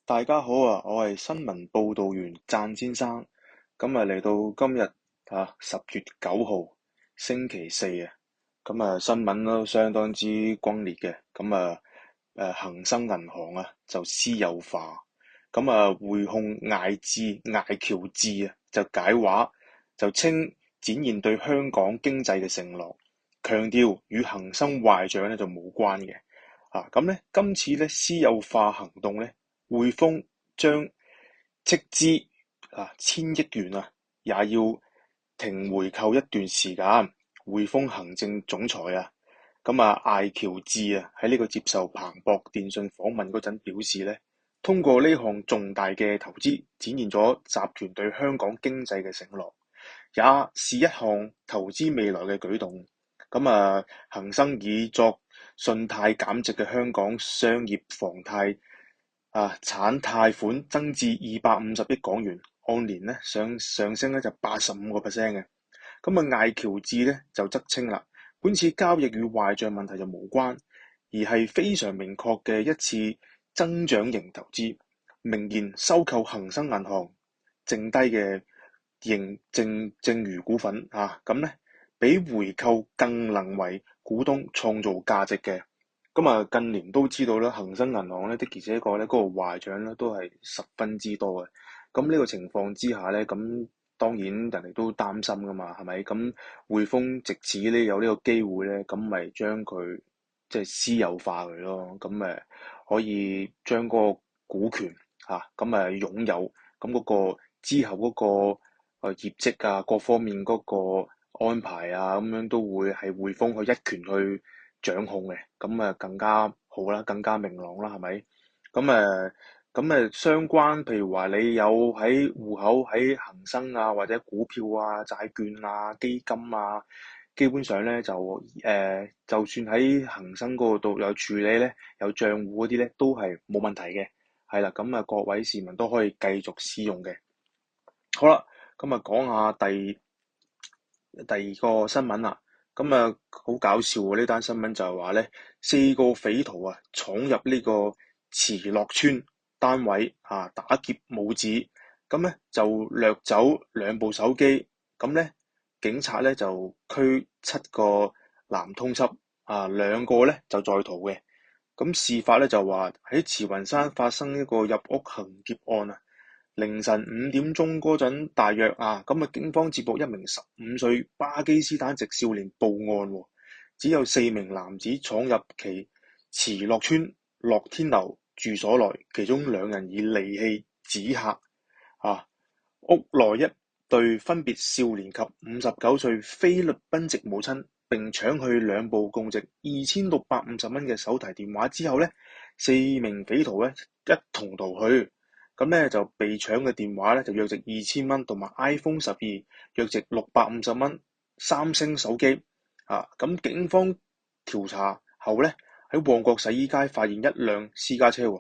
大家好啊，我係新聞報道員贊先生。嚟到今日10月9號星期四啊，新聞都相當之轟烈嘅。恒生銀行啊就私有化，匯控艾僑智就解話，就稱展現對香港經濟嘅承諾，強調與恒生壞賬就冇關嘅。今次咧私有化行動咧，匯豐將斥資1000億元也要停回購一段時間。匯豐行政總裁艾喬治喺呢個接受彭博電訊訪問嗰陣表示咧，通過呢項重大嘅投資，展現咗集團對香港經濟嘅承諾，也是一項投資未來嘅舉動。恒生以作信貸減值嘅香港商業房貸產貸款增至250億港元，按年咧上升咧就85%嘅。艾喬治咧就則稱啦，本次交易與壞賬問題就無關，而係非常明確嘅一次增長型投資，明言收購恒生銀行剩低嘅剩餘股份比回購更能為股東創造價值嘅。近年都知道啦，恒生銀行咧的而且確咧嗰個壞賬咧都係十分之多嘅。呢個情況之下咧，當然人哋都擔心噶嘛，係咪？匯豐藉此咧有呢個機會咧，咪將佢即係私有化佢咯。可以將嗰個股權擁有，嗰個之後嗰個業績各方面嗰個安排咁樣都會係匯豐去一權去掌控嘅，更加好啦，更加明朗啦，係咪？相關譬如話你有喺戶口喺恒生或者股票債券基金基本上咧就算喺恒生嗰度有處理咧，有賬戶嗰啲咧都係冇問題嘅。係啦，各位市民都可以繼續使用嘅。好啦，講下第二個新聞啦。好搞笑喎！呢單新聞就係話咧，4個匪徒闖入呢個慈樂邨單位打劫母子，就掠走2部手機，警察咧就拘7個男通緝，2個咧就在逃嘅。事發咧就話喺慈雲山發生一個入屋行劫案凌晨5點鐘嗰陣，大約警方接獲一名15歲巴基斯坦籍少年報案，只有4名男子闖入其慈樂邨樂天樓住所內，其中2人以利器指嚇屋內一對分別少年及59歲菲律賓籍母親，並搶去2部共值2650蚊嘅手提電話之後呢，4名匪徒一同逃去。就被搶嘅電話就約值2000蚊，同埋 iPhone 12約值650蚊，三星手機。警方調查後呢，喺旺角洗衣街發現一輛私家車喎。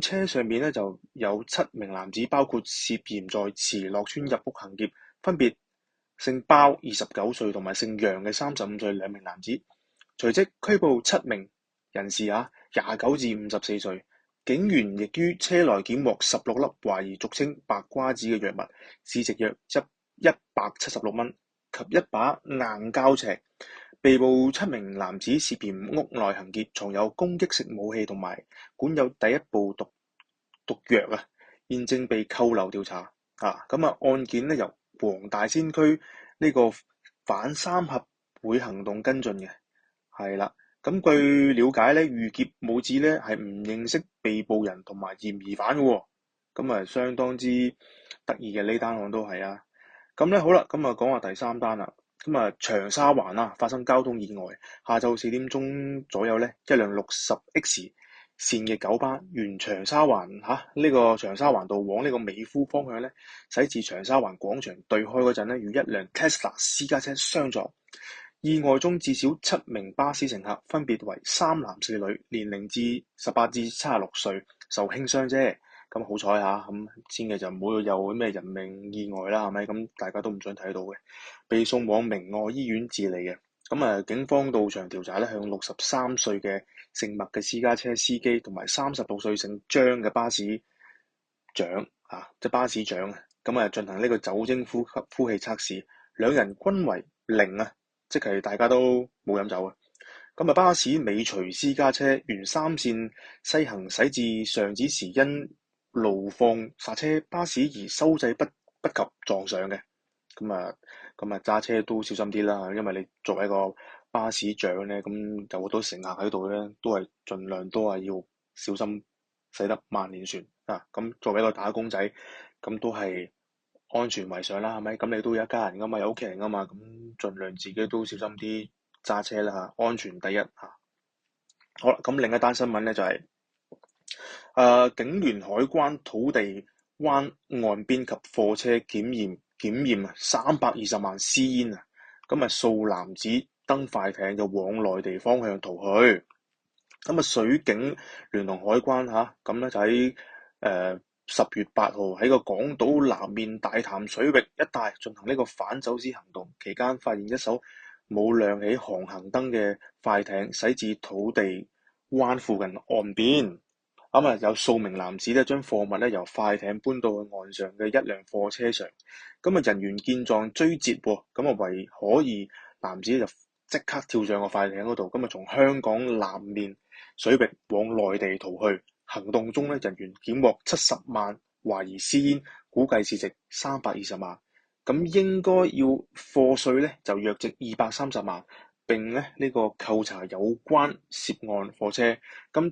車上面呢就有7名男子，包括涉嫌在慈樂邨入屋行劫，分別姓包29歲同埋姓楊嘅35歲2名男子。隨即拘捕7名人士29至54歲。警員亦於車內檢獲16粒懷疑俗稱白瓜子嘅藥物，市值約176蚊及一把硬膠尺。被捕7名男子涉嫌屋內行劫，藏有攻擊性武器同埋管有第1部毒藥現正被扣留調查。案件呢由黃大仙區呢個反三合會行動跟進嘅，係啦。據了解咧，遇劫母子咧係唔認識被捕人同埋嫌疑犯嘅喎，相當之得意嘅呢單案都係啊。好啦，講下第3單啦。長沙灣發生交通意外，下晝4點鐘左右咧，一輛60X 線嘅九巴沿長沙灣呢個長沙灣道往呢個美孚方向咧，駛至長沙灣廣場對開嗰陣咧，與一輛 Tesla 私家車相撞。意外中至少7名巴士乘客，分別為3男4女，年齡至18至76歲，受輕傷啫。好彩千祈就唔好有咩人命意外啦，係咪？大家都唔想睇到嘅，被送往明愛醫院治理嘅。警方到場調查咧，向63歲嘅姓麥嘅私家車司機同埋36歲姓張嘅巴士長即係巴士長咁進行呢個酒精呼氣測試，兩人均為零即係大家都冇飲酒啊。咁巴士尾隨私家車沿三線西行駛至上址時，因路況剎車，巴士而收掣不及撞上嘅。揸車都小心啲啦，因為你作為一個巴士長咧，咁有好多乘客喺度咧，都係盡量都係要小心駛得萬年船啊！咁作為一個打工仔，咁都係安全為上啦，係咪？咁你都有一家人噶嘛，有屋企人噶嘛，咁盡量自己都小心啲揸車啦嚇，安全第一嚇。好啦，咁另一單新聞咧就係警聯海關土地灣岸邊及貨車檢驗320萬私煙啊！數男子登快艇就往內地方向逃去。水警聯同海關就喺10月8號喺個港島南面大潭水域一帶進行呢個反走私行動，期間發現一艘冇亮起航行燈嘅快艇駛至土地灣附近岸邊。有數名男子咧將貨物咧由快艇搬到去岸上嘅一輛貨車上。人員見狀追截喎，為可疑男子就即刻跳上個快艇嗰度，從香港南面水域往內地逃去。行動中咧，人員檢獲70萬懷疑私煙，估計市值320萬。應該要課稅咧就約值230萬，並咧呢個扣查有關涉案貨車。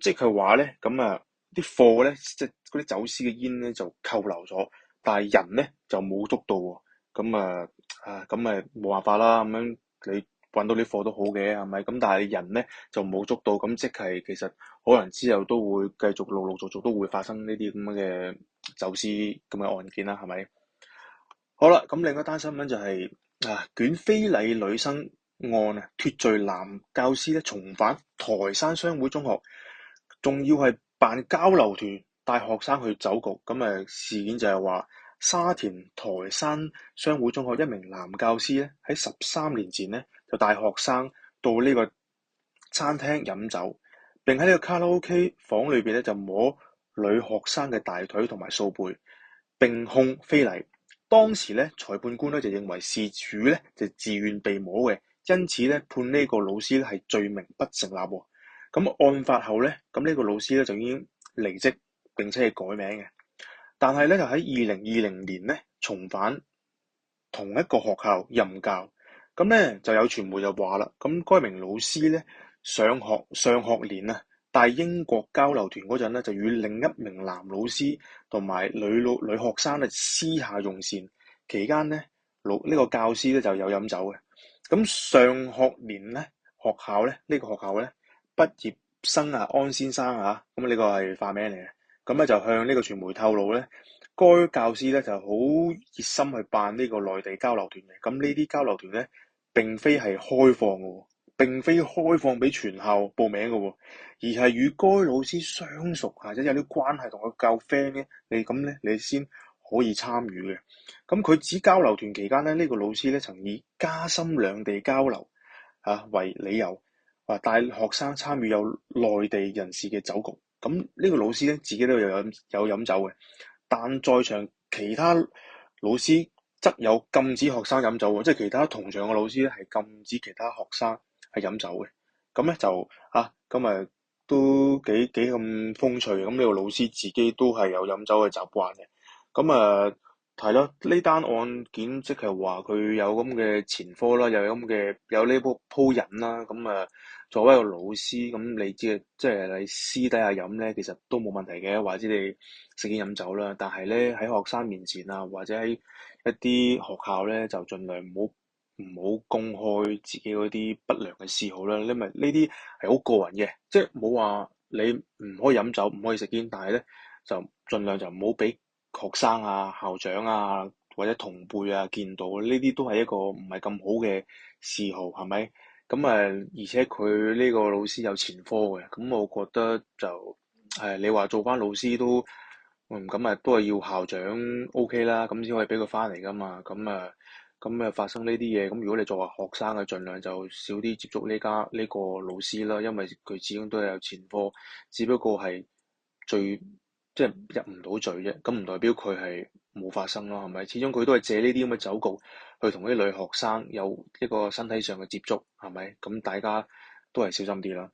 即係話咧，啲貨咧即係嗰啲走私嘅煙咧就扣留咗，但係人咧就冇捉到喎。冇辦法啦。咁樣你揾到啲貨都好嘅，係咪？但係人咧就冇捉到，即係其實可能之後都會繼續陸陸續續都會發生呢啲咁嘅走私咁嘅案件啦，係咪？好啦，另一單新聞就係捲非禮女生案脫罪男教師咧重返台山商會中學，仲要係辦交流團帶學生去酒局。事件就係話沙田台山商會中學一名男教師咧喺13年前咧就帶學生到呢個餐廳飲酒，並喺呢個卡拉 OK 房裏邊咧就摸女學生嘅大腿同埋掃背，並控非禮。當時咧，裁判官咧就認為事主咧就自願被摸嘅，因此咧判呢個老師咧係罪名不成立喎。案發後咧，呢個老師咧就已經離職並且係改名嘅，但係咧就喺2020年咧重返同一個學校任教。就有傳媒就話啦，該名老師咧上學年帶英國交流團嗰陣咧，就與另一名男老師同埋女學生咧私下用膳，期間咧呢個教師咧就有飲酒嘅。上學年咧學校咧呢個學校咧畢業生安先生呢個係化名嚟嘅，就向呢個傳媒透露咧，該教師咧就好熱心去辦呢個內地交流團嘅。呢啲交流團咧並非係開放嘅，並非開放俾全校報名嘅，而係與該老師相熟或者有啲關係同佢夠 friend 咧，你先可以參與嘅。佢指交流團期間咧，呢個老師咧曾以加深兩地交流為理由，帶學生參與有內地人士嘅酒局。呢個老師咧自己都有飲酒嘅，但在場其他老師則有禁止學生飲酒喎，即係其他同場嘅老師咧係禁止其他學生係飲酒嘅。都幾咁風趣。呢個老師自己都係有飲酒嘅習慣嘅。係咯，呢單案件即係話佢有咁嘅前科啦，又有呢鋪癮啦。作為一個老師，你知即係你私底下飲咧，其實都冇問題嘅，或者你食煙飲酒啦。但係咧喺學生面前或者喺一啲學校咧，就盡量唔好公開自己嗰啲不良嘅嗜好啦。因為呢啲係好個人嘅，即係冇話你唔可以飲酒，唔可以食煙，但係咧就盡量就唔好俾學生校長或者同輩見到。呢啲都係一個唔係咁好嘅嗜好，係咪？而且佢呢個老師有前科嘅，我覺得就你話做翻老師都都係要校長 OK 啦，先可以俾佢翻嚟噶嘛。發生呢啲嘢，如果你作為學生嘅，盡量就少啲接觸呢個老師啦，因為佢始終都係有前科，只不過係即係入唔到罪啫，咁唔代表佢係冇發生咯，係咪？始終佢都係借呢啲咁嘅酒局去同啲女學生有一個身體上嘅接觸，係咪？咁大家都係小心啲啦。